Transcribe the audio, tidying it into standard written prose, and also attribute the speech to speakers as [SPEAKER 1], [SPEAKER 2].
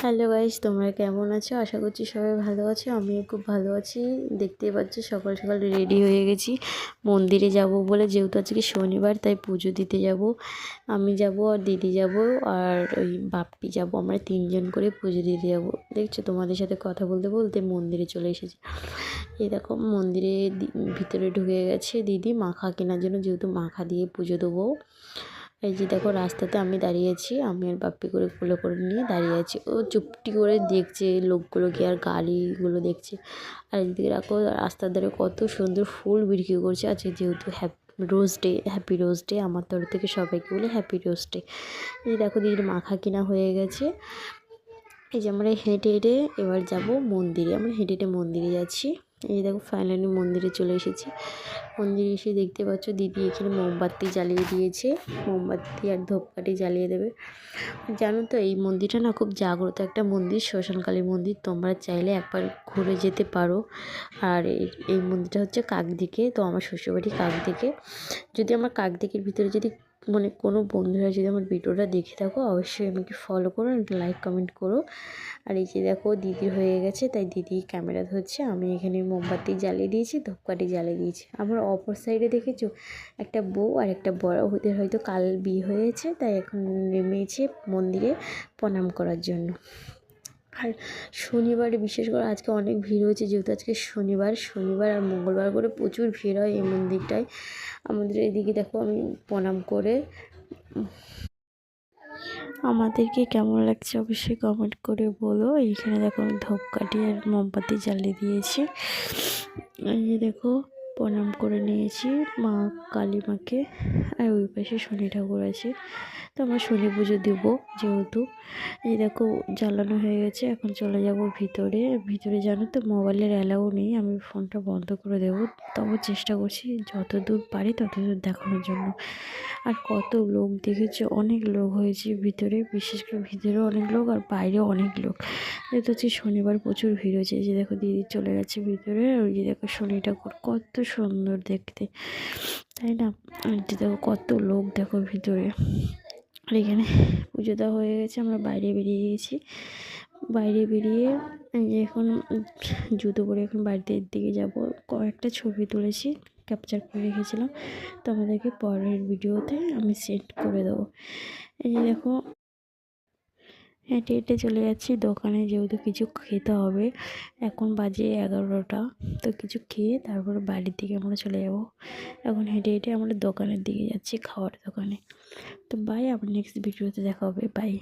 [SPEAKER 1] Hello guys, তোমরা কেমন আছো? আশা করছি সবাই ভালো আছো। আমিও খুব ভালো আছি। দেখতেই পাচ্ছ সকাল সকাল রেডি হয়ে গেছি মন্দিরে যাব বলে, যেহেতু আজকে শনিবার তাই পুজো দিতে যাব। আমি যাব আর দিদি যাব আর ওই বাপ্পি যাব, আমরা তিনজন করে পুজো দিতে যাব। দেখছো, তোমাদের সাথে কথা বলতে বলতে মন্দিরে চলে এসেছি। এই দেখো মন্দিরে ভিতরে ঢুকে গেছে দিদি মাখা কেনার জন্য, যেহেতু মাখা দিয়ে পুজো দেবো। এই যে দেখো রাস্তাতে আমি দাঁড়িয়েছি, আমি আর বাপ্পি করে কোলে করে নিয়ে দাঁড়িয়ে আছি। ও চুপটি করে দেখছে লোকগুলোকে আর গাড়িগুলো দেখছে। আর এদিকে রাখো রাস্তার ধারে কত সুন্দর ফুল বিক্রি করছে। আজকে যেহেতু হ্যাপি রোজ ডে আমার তরফ থেকে সবাইকে বলে হ্যাপি রোজ ডে। এই দেখো দিদির মাখা কেনা হয়ে গেছে। এই যে আমরা হেঁটে হেঁটে এবার যাব মন্দিরে, আমরা হেঁটে হেঁটে মন্দিরে যাচ্ছি। এই দেখো ফাইনালি মন্দিরে চলে এসেছি। মন্দিরে এসে দেখতে পাচ্ছ দিদি এখানে মোমবাতি জ্বালিয়ে দিয়েছে, মোমবাতি আর ধূপকাঠি জ্বালিয়ে দেবে। জানো তো এই মন্দিরটা না খুব জাগ্রত একটা মন্দির, শ্মশানকালী মন্দির। তোমরা চাইলে একবার ঘুরে যেতে পারো। আর এই মন্দিরটা হচ্ছে কাকদ্বীপে, তো আমার শ্বশুরবাড়ি কাকদ্বীপে। যদি আমার কাকদ্বীপের ভিতরে যদি মানে কোনো বন্ধুরা যদি আমার ভিডিওটা দেখে থাকো, অবশ্যই আমাকে ফলো করো, একটা লাইক কমেন্ট করো। আর এই যে দেখো দিদির হয়ে গেছে, তাই দিদি ক্যামেরা ধরছে, আমি এখানে মোমবাতি জ্বালিয়ে দিয়েছি, ধূপকাঠি জ্বালিয়ে দিয়েছি। আমার অপর সাইডে দেখেছো একটা বউ আর একটা বড়, ওদের হয়তো কাল বিয়ে হয়েছে, তাই এখন নেমেছে মন্দিরে প্রণাম করার জন্য। আর শনিবারে বিশেষ করে আজকে অনেক ভিড় হয়েছে, যেহেতু আজকে শনিবার আর মঙ্গলবার করে প্রচুর ভিড় হয় এই মন্দিরটায়। আমাদের এদিকে দেখো আমি প্রণাম করে। আমাদেরকে কেমন লাগছে অবশ্যই কমেন্ট করে বলো। এইখানে দেখো আমি ধূপকাঠি আর মোমবাতি জ্বালিয়ে দিয়েছি। এই যে দেখো প্রণাম করে নিয়েছি মা কালী মাকে। আর ওই পাশে শনি ঠাকুর আছে, তো আমরা শনি পুজো দেবো যেহেতু। এই দেখো জ্বালানো হয়ে গেছে, এখন চলে যাব ভিতরে জানো তো মোবাইলের অ্যালাউ নেই, আমি ফোনটা বন্ধ করে দেবো। তবু চেষ্টা করছি যতদূর পারি ততদূর দেখানোর জন্য। আর কত লোক দেখেছো, অনেক লোক হয়েছে ভিতরে, বিশেষ করে ভিতরে অনেক লোক আর বাইরেও অনেক লোক। যেহেতু হচ্ছে শনিবার প্রচুর ভিড় হয়েছে। এই যে দেখো দিদি চলে গেছে ভিতরে। ওই যে দেখো শনি ঠাকুর কত সুন্দর দেখতে, তাই না? আর যে দেখো কত লোক দেখো ভিতরে। আর এখানে পুজো দেওয়া হয়ে গেছে, আমরা বাইরে বেরিয়ে গেছি। বাইরে বেরিয়ে এখন জুতো পরে এখন বাড়িতে দিকে যাব। কয়েকটা ছবি তুলেছি, ক্যাপচার করে রেখেছিলাম, তো আমাদেরকে পরের ভিডিওতে আমি সেন্ড করে দেবো। এই যে দেখো হেঁটে হেঁটে চলে যাচ্ছি দোকানে, যেহেতু কিছু খেতে হবে। এখন বাজে 11টা, তো কিছু খেয়ে তারপরে বাড়ির দিকে আমরা চলে যাব। এখন হেঁটে হেঁটে আমরা দোকানের দিকে যাচ্ছি, খাওয়ার দোকানে। তো বাই, আবার নেক্সট ভিডিওতে দেখা হবে, বাই।